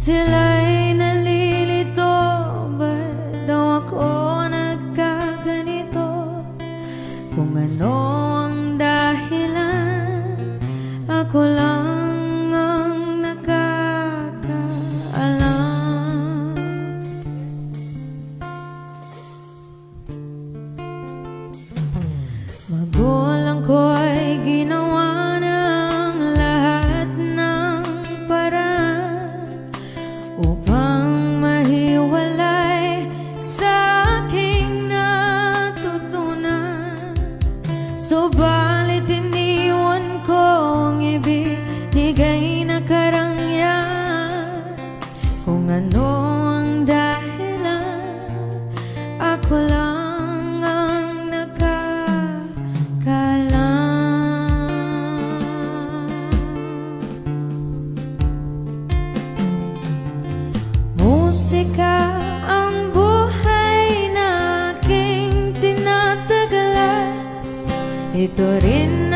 Sila'y nalilito, ba't daw ako nagkaganito? Kung ano ang dahilan, ako lang ang nakakaalam. Magulang ko ay ginawa ng lahat ng paraan upang mahiwalay sa aking natutunan. Subalit iniwan ko ang ibinigay na karangyaan. Kung ano ang dahilan, ako lang ang nakakaalam. Musika ang buhay na aking tinatagalan. Ito rin